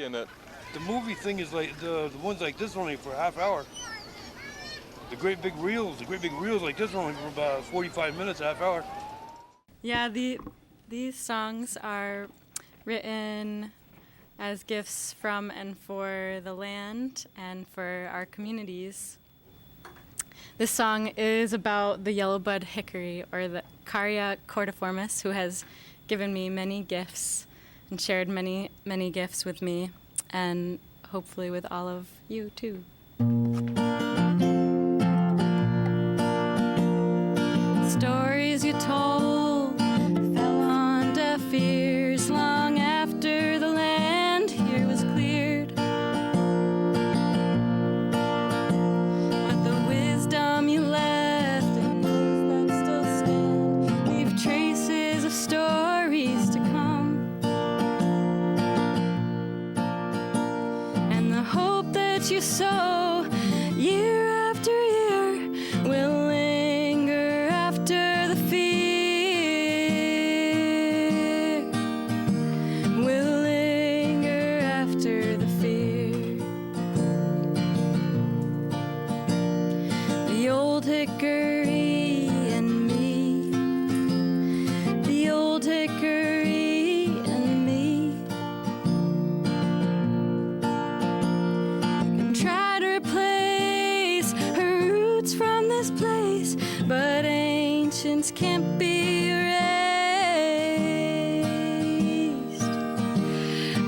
story in it. The movie thing is like the ones like this are only for a half hour. The great big reels like this are only for about 45 minutes, a half hour. Yeah, these songs are written as gifts from and for the land and for our communities. This song is about the yellowbud hickory, or the Caria cordiformis, who has given me many gifts and shared many, many gifts with me, and hopefully with all of you too. Stories you told fell on deaf ears long after the land here was cleared. But the wisdom you left and those that still stand leave traces of stories to come. And the hope that you sow year after year will linger after the fear. Will linger after the fear. The old hickory and me. The old hickory and me. You can try to replace her roots from this place, but ancients can't be erased.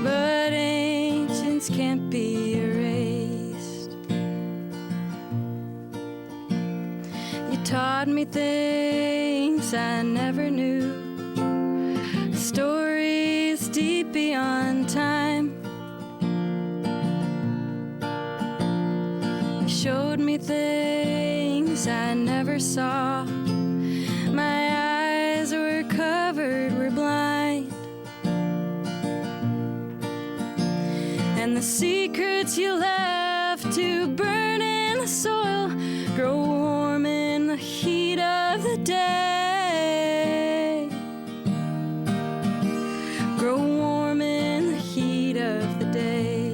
But ancients can't be erased. You taught me things I never knew, stories deep beyond time. You showed me things I never saw. My eyes were covered, were blind. And the secrets you left to burn in the soil grow warm in the heat of the day. Grow warm in the heat of the day.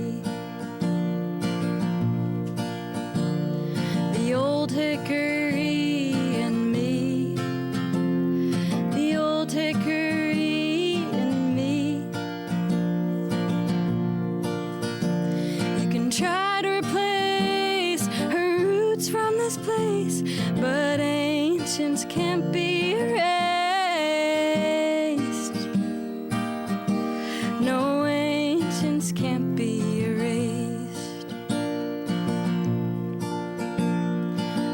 The old hickory and me. The old hickory and me. You can try to replace her roots from this place, but ancients can't be erased. No, ancients can't be erased.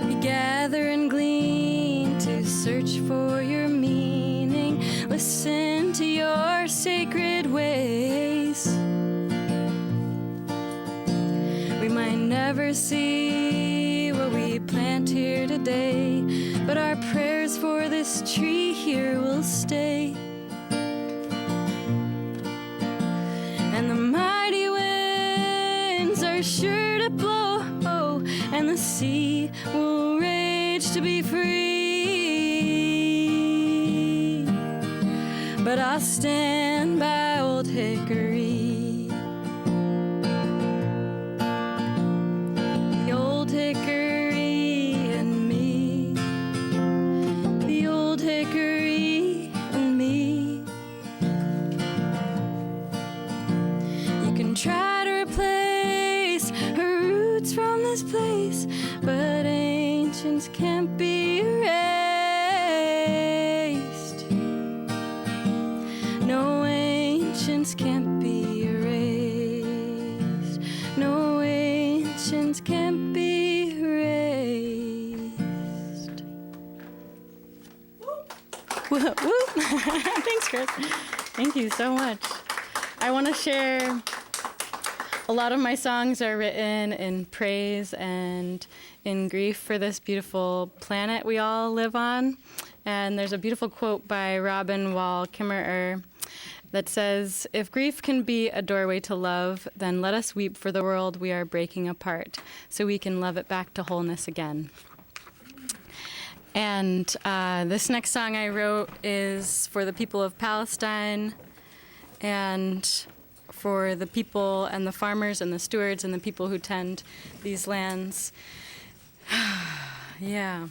We gather and glean to search for your meaning. Listen to your sacred ways. We might never see what we plant here today, but our prayers for this tree here will stay. And the mighty winds are sure to blow, and the sea will rage to be free. But I'll stand by old hickory. The old hickory and me. The old hickory and me. You can try to replace her roots from this place, but ancients can't be erased. No, ancients can't be erased. No, ancients can't be erased. Woo, woo. Thanks, Chris. Thank you so much. I want to share, a lot of my songs are written in praise and in grief for this beautiful planet we all live on. And there's a beautiful quote by Robin Wall Kimmerer that says, "If grief can be a doorway to love, then let us weep for the world we are breaking apart, so we can love it back to wholeness again." And this next song I wrote is for the people of Palestine and for the people and the farmers and the stewards and the people who tend these lands. Yeah.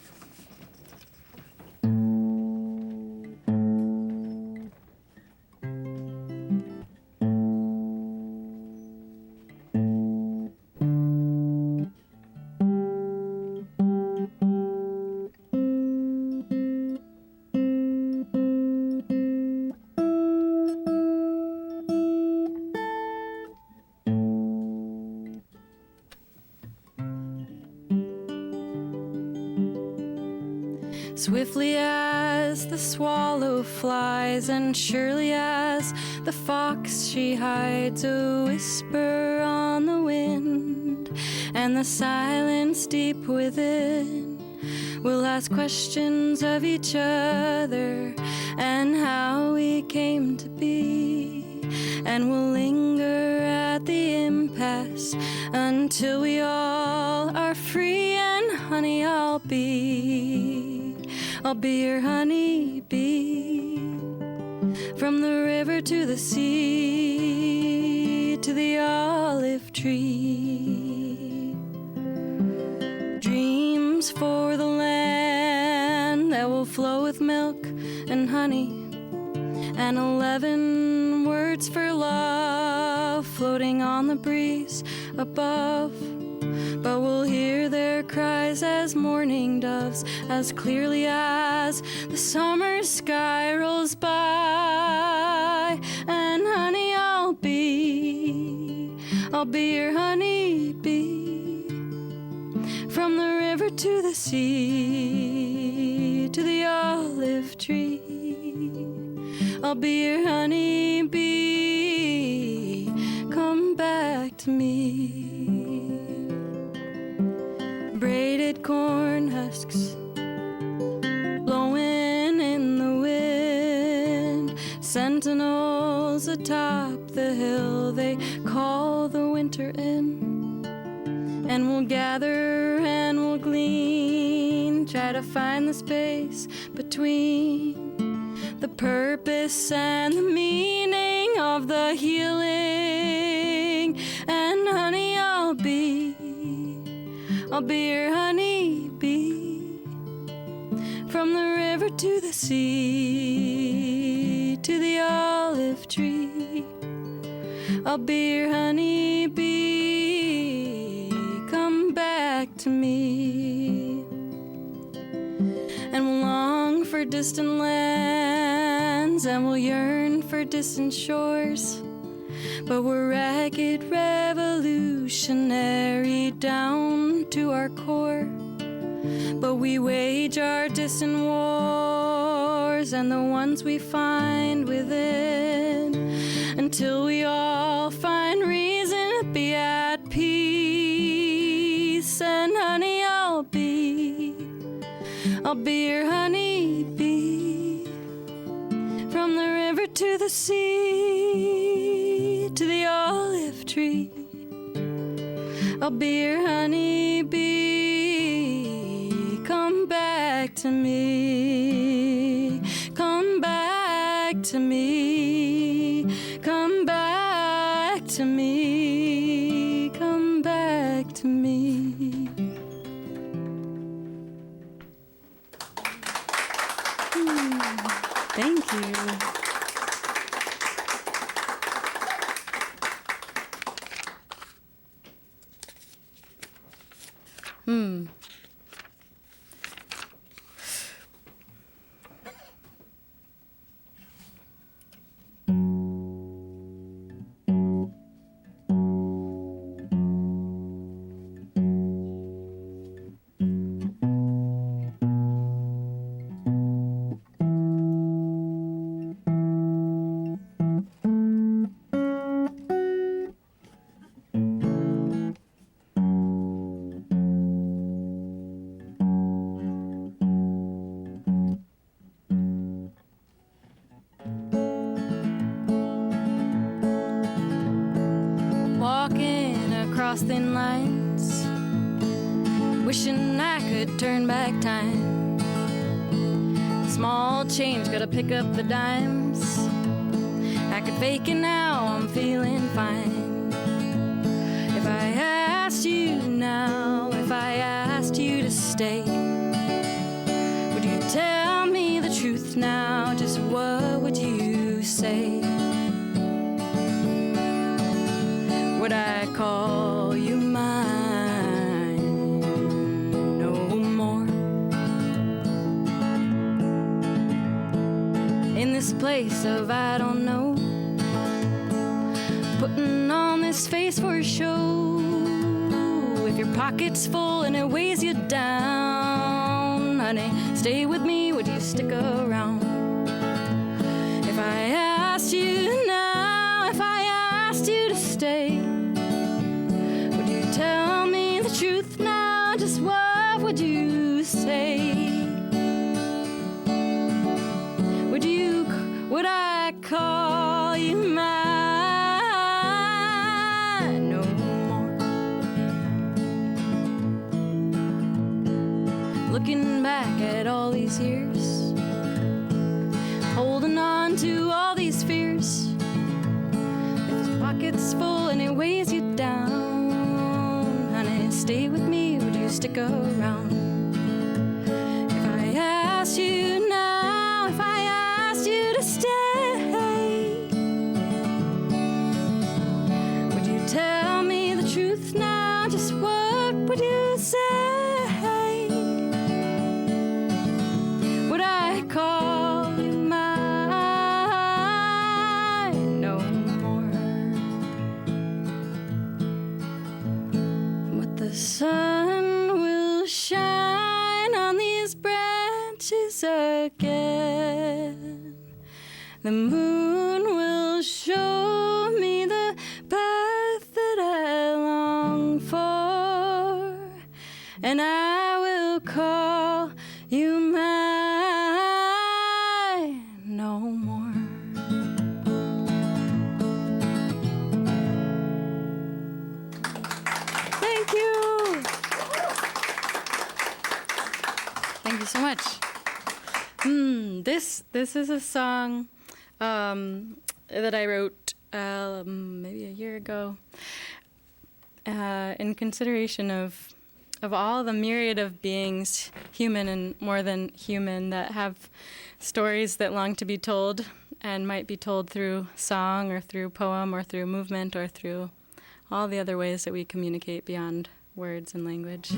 Swiftly as the swallow flies, and surely as the fox she hides, a whisper on the wind, and the silence deep within will ask questions of each other and how we came to be, and we'll linger at the impasse until we all are free. And honey, I'll be your honey bee, from the river to the sea, to the olive tree. Dreams for the land that will flow with milk and honey, and 11 words for love floating on the breeze above. But we'll hear their cries as morning doves, as clearly as the summer sky rolls by. And honey, I'll be your honey bee, from the river to the sea, to the olive tree. I'll be your honey bee, come back to me. Braided corn husks blowing in the wind, sentinels atop the hill, they call the winter in. And we'll gather and we'll glean, try to find the space between the purpose and the meaning of the healing. And honey, I'll be your honey bee, from the river to the sea, to the olive tree. I'll be your honey bee, come back to me. And we'll long for distant lands, and we'll yearn for distant shores, but we're ragged revolutionary down to our core. But we wage our distant wars and the ones we find within, until we all find reason to be at peace. And honey, I'll be your honey bee, from the river to the sea, to the olive tree. I'll be your honey bee, come back to me, come back to me, come back to me, come back to me. Thank you. Thin lines, wishing I could turn back time. Small change, gotta pick up the dimes. Act could fake it now, I'm feeling fine. If I asked you now, if I asked you to stay, would you tell me the truth now? Just what would you say? Would I call you mine no more? In this place of I don't know, putting on this face for show. If your pocket's full and it weighs you down, honey, stay with me, would you stick around? If I asked you now, if I asked you to stay, would you tell me the truth now? Just what would you say? Would I call you mine no more? Looking back at all these years, holding on to all these fears. If your pocket's full and it weighs you down, honey, stay with me, would you stick around? If I asked you now, if I asked you to stay, would you tell me the truth now? Just what would you say? Would I call you mine no more? But the sun will shine on these branches again. The moon will show me the path that I long for, and I will call you mine no more. Thank you. Thank you so much. This is a song that I wrote maybe a year ago in consideration of all the myriad of beings, human and more than human, that have stories that long to be told and might be told through song or through poem or through movement or through all the other ways that we communicate beyond words and language.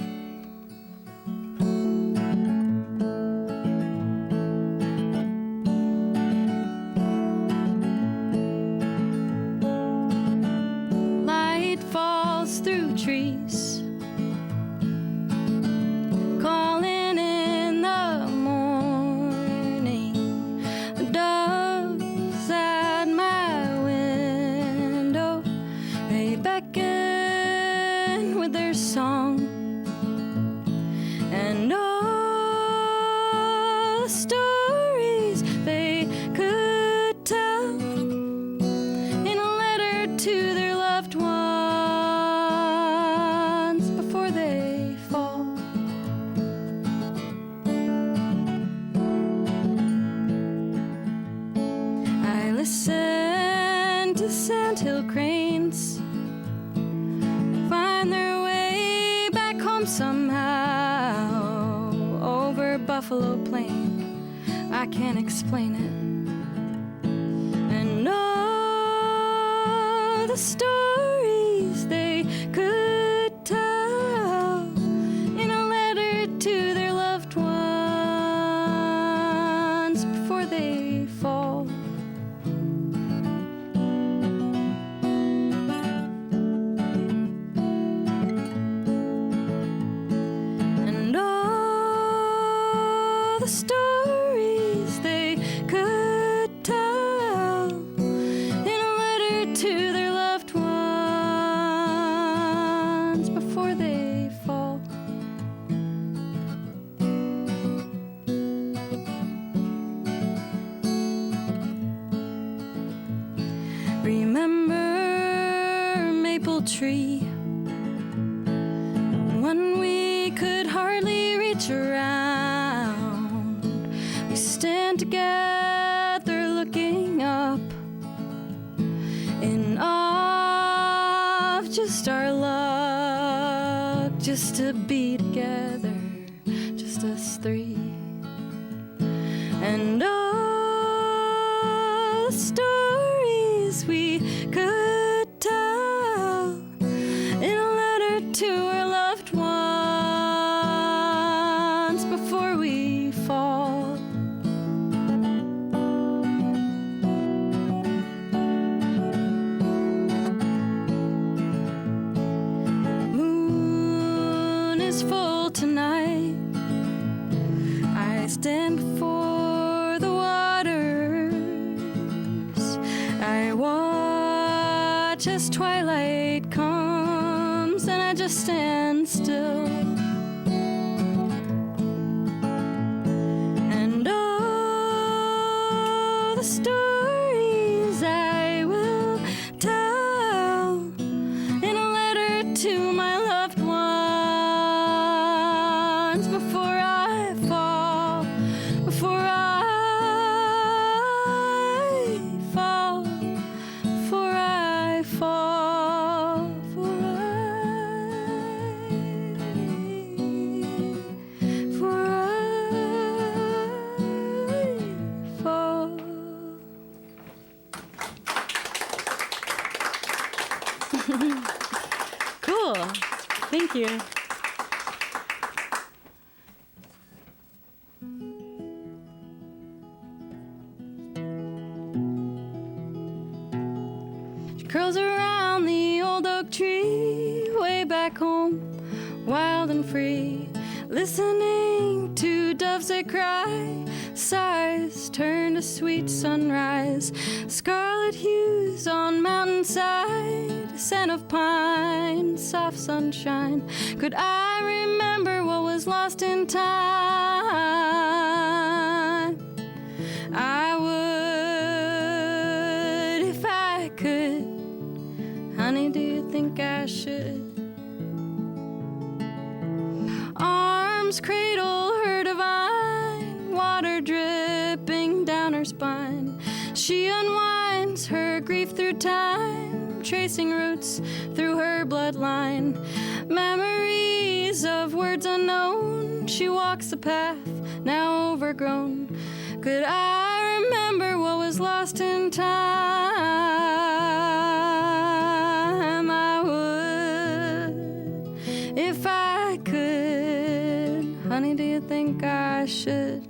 Falls through trees, calling in the morning. The doves at my window, they beckon with their song, and all the stories they could tell in a letter to their loved ones. Listen to sandhill cranes find their way back home somehow over Buffalo Plain. I can't explain it. And all the stories they could tell in a letter to their loved ones before they fall. Stories they could tell in a letter to their loved ones before they fall. Remember Maple Tree, when we could hardly reach around. Stand together looking up just our luck, just to be together, just us three. And all the stories we could tell in a letter to our loved ones before we fall. Moon is full tonight. I stand before the waters. I watch as twilight comes, and I just stand still. And all the stories I will tell in a letter to my loved ones before I fall, before I fall, before I fall, before I fall. Cool. Thank you. She curls around the old oak tree, way back home, wild and free, listening to doves that cry. Sighs turn to sweet sunrise, scarlet hues on mountainside, scent of pine, soft sunshine. Could I remember what was lost in time? I would if I could. Honey, do you think I should? Arms cradle her divine, water dripping down her spine. She unwinds her grief through time, tracing roots through her bloodline. Memories of words unknown, she walks the path now overgrown. Could I remember what was lost in time? I would if I could. Honey, do you think I should?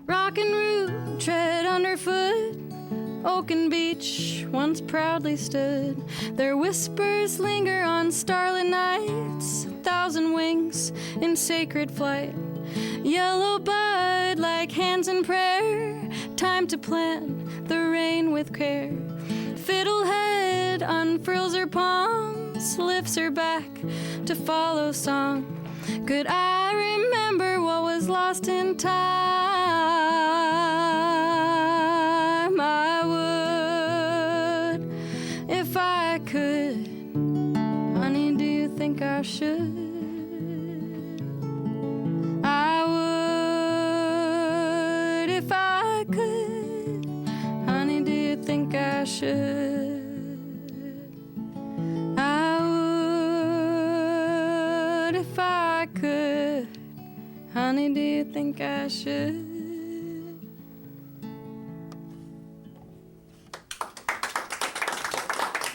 Rock and root, tread underfoot. Oaken beach once proudly stood. Their whispers linger on starlit nights, 1,000 wings in sacred flight. Yellow bud like hands in prayer, time to plant the rain with care. Fiddlehead unfurls her palms, lifts her back to follow song. Could I remember what was lost in time? I would if I could. Honey, do you think I should? I would if I could. Honey, do you think I should? I would if I could. Honey, do you think I should?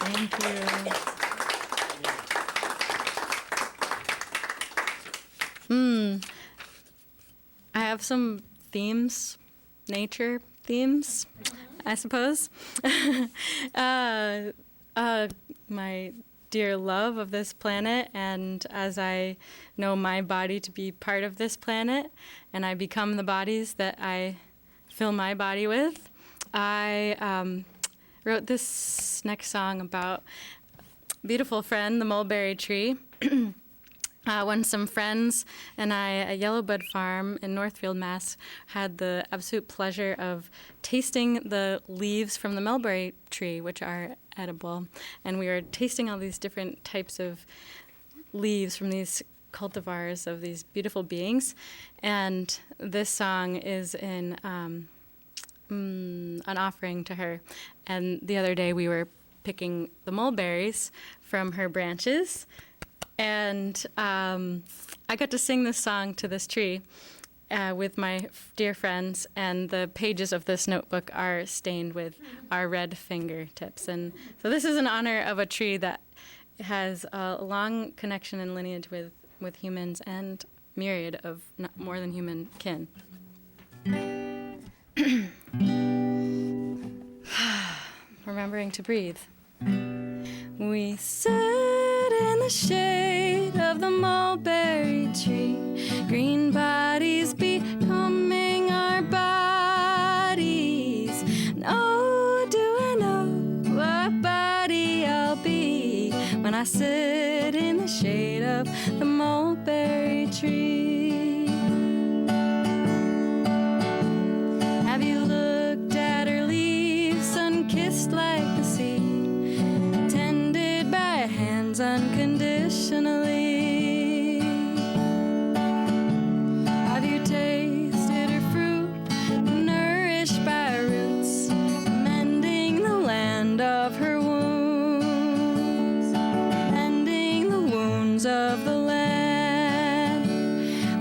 Thank you. I have some themes, nature themes, I suppose. My dear love of this planet, and as I know my body to be part of this planet, and I become the bodies that I fill my body with, I wrote this next song about a beautiful friend, the mulberry tree. When some friends and I at Yellowbud Farm in Northfield, Mass, had the absolute pleasure of tasting the leaves from the mulberry tree, which are edible. And we were tasting all these different types of leaves from these cultivars of these beautiful beings. And this song is in an offering to her. And the other day we were picking the mulberries from her branches, and I got to sing this song to this tree with my dear friends, and the pages of this notebook are stained with our red fingertips. And so this is in honor of a tree that has a long connection and lineage with humans and myriad of more than human kin. Remembering to breathe. We sit in the shade of the mulberry tree, green bodies becoming our bodies. And oh, do I know what body I'll be when I sit in the shade of the mulberry tree. Have you looked at her leaves, sun-kissed like the sea, tended by hands unconditionally? Have you tasted her fruit, nourished by roots, mending the land of her wounds, mending the wounds of the land?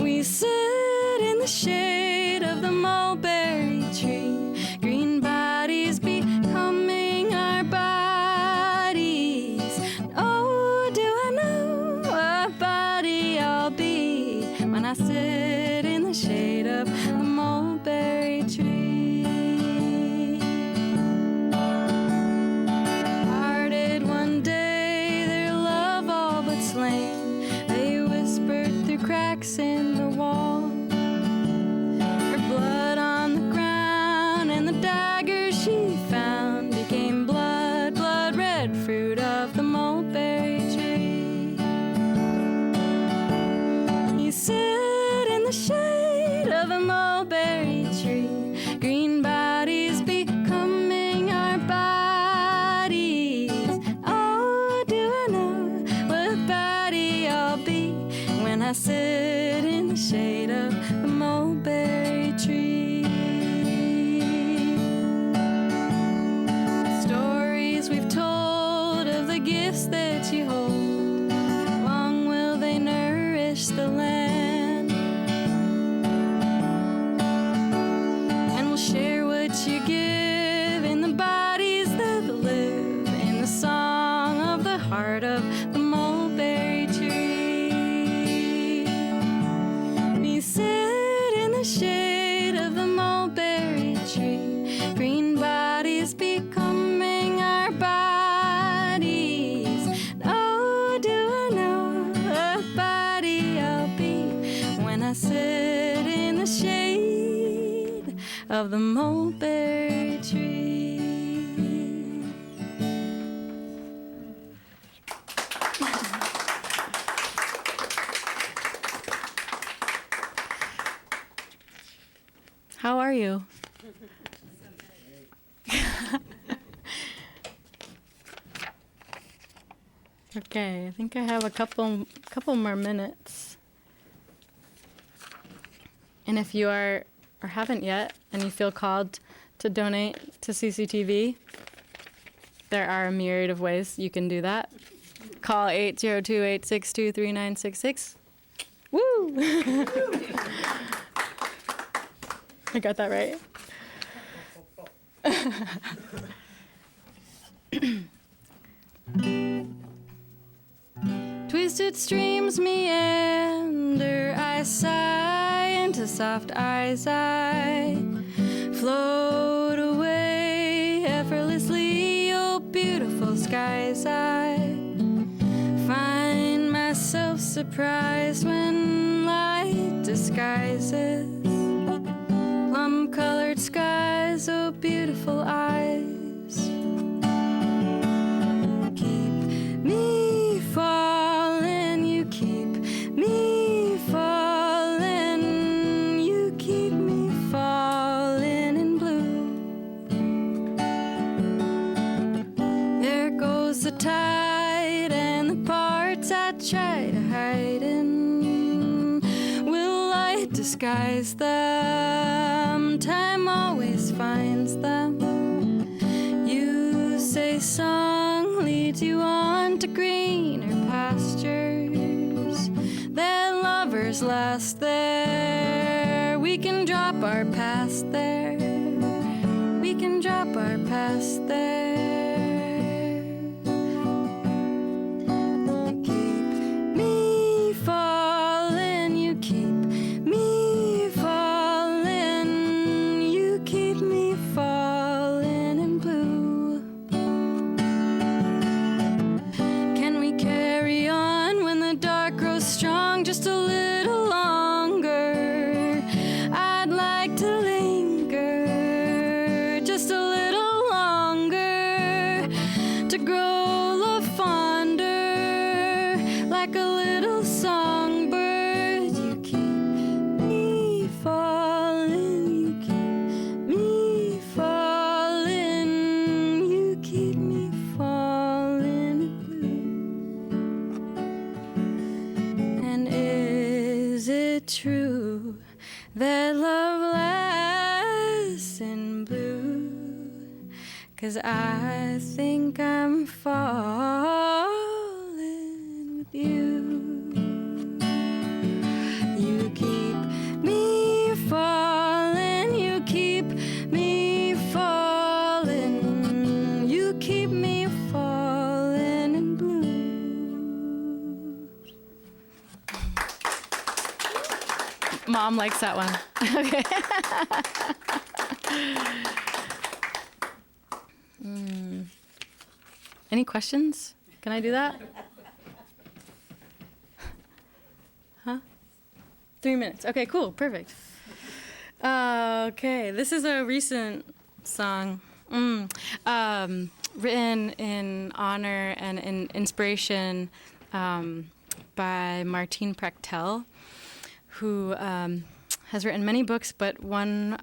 We sit in the shade of the mulberry tree, green bodies becoming our bodies. Oh, do I know what body I'll be when I sit in the shade of the mulberry tree? Parted one day, their love all but slain, they whispered through cracks in the wall. Her blood on the ground and the dagger she found became blood, blood red fruit of the mulberry tree. You sit in the shade of the mulberry tree, green bodies becoming our bodies. Oh, do I know what body I'll be when I sit in the shade of the mulberry tree? Stories we've told of the gifts that you hold, long will they nourish the land? And we'll share what you give in the bodies that live in the song of the heart of the mulberry tree. We sit in the shade of the mulberry tree, green bodies becoming our bodies. Oh, do I know what body I'll be when I sit in the shade of the mulberry tree? How are you? Okay, I think I have a couple more minutes. And if you are or haven't yet and you feel called to donate to CCTV, there are a myriad of ways you can do that. Call 802-862-3966. Woo! I got that right. Twisted streams meander, I sigh into soft eyes, I float away effortlessly, oh beautiful skies. I find myself surprised when light disguises plum-colored skies, oh beautiful eyes. Keep me falling, you keep me falling, you keep me falling in blue. There goes the tide and the parts I try to hide in. Will light disguise disguise them. Time always finds them. You say song leads you on to greener pastures. That lovers last there. We can drop our past there. We can drop our past there. You keep me falling, you keep me falling, you keep me falling in blue. Can we carry on when the dark grows strong just a little longer? I'd like to linger just a little longer, to grow love fonder like a little songbird. You keep me falling, you keep me falling, you keep me falling blue. And is it true that love lasts in blue? 'Cause I think I'm falling with you. You keep me falling, you keep me falling, you keep me falling in blue. Mom likes that one. Okay. Any questions? Can I do that? Huh? 3 minutes. Okay, cool. Perfect. Okay, this is a recent song written in honor and in inspiration by Martine Prechtel, who has written many books, but one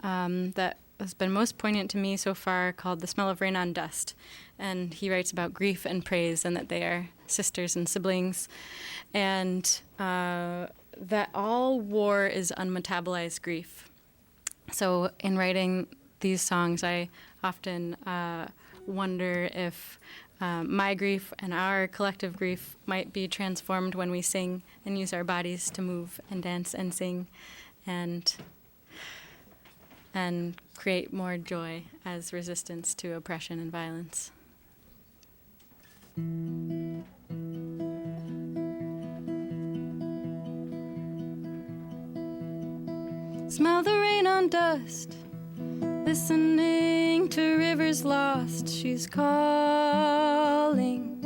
that has been most poignant to me so far called The Smell of Rain on Dust. And he writes about grief and praise and that they are sisters and siblings. And that all war is unmetabolized grief. So in writing these songs, I often wonder if my grief and our collective grief might be transformed when we sing and use our bodies to move and dance and sing and create more joy as resistance to oppression and violence. Smell the rain on dust, listening to rivers lost. She's calling,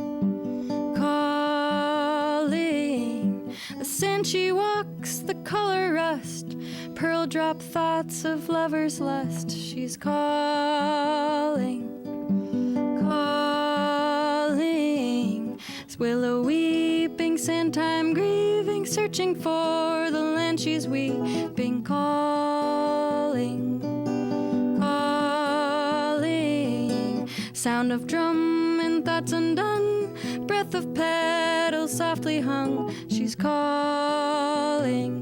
calling. The sand she walks, the color rust, pearl drop thoughts of lover's lust. She's calling, calling. Willow weeping, sand time grieving, searching for the land she's weeping. Calling, calling. Sound of drum and thoughts undone, breath of petals softly hung. She's calling,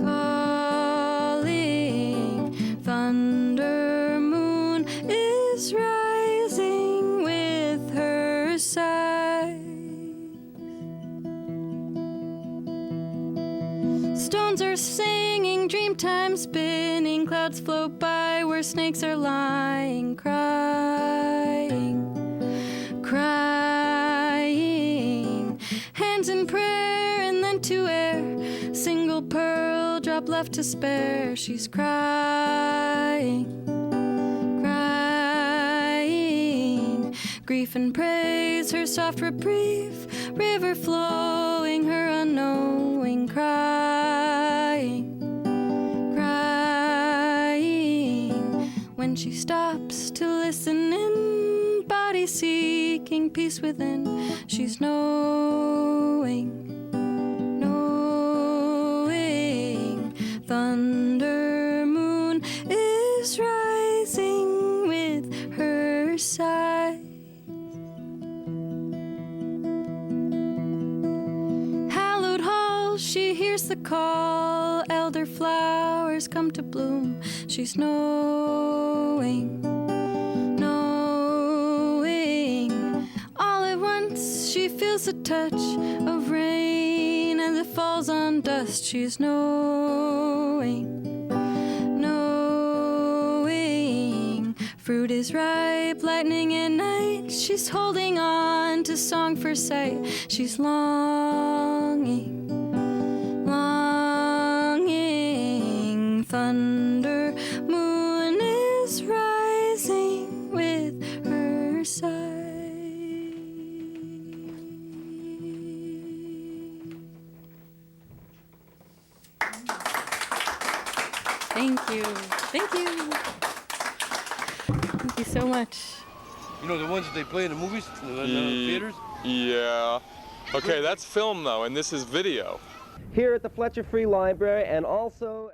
calling. Thunder moon is rising with her sighs. Stones are singing, dream time spinning, clouds float by where snakes are lying, crying, crying. Hands in prayer and then to air, single pearl drop left to spare. She's crying, crying. Grief and praise, her soft reprieve, river flowing, her unknowing, crying, crying. When she stops to listen in, body seeking peace within, she's knowing, knowing. Thunder moon is rising with her sighs. Hallowed hall, she hears the call, elder flower flowers come to bloom. She's knowing, knowing. All at once she feels the touch of rain as it falls on dust. She's knowing, knowing. Fruit is ripe, lightning at night. She's holding on to song for sight. She's longing, longing. Thunder moon is rising with her sigh. Thank you. Thank you. Thank you so much. You know the ones that they play in the movies, in the theaters? Yeah. Okay, that's film though, and this is video. Here at the Fletcher Free Library, and also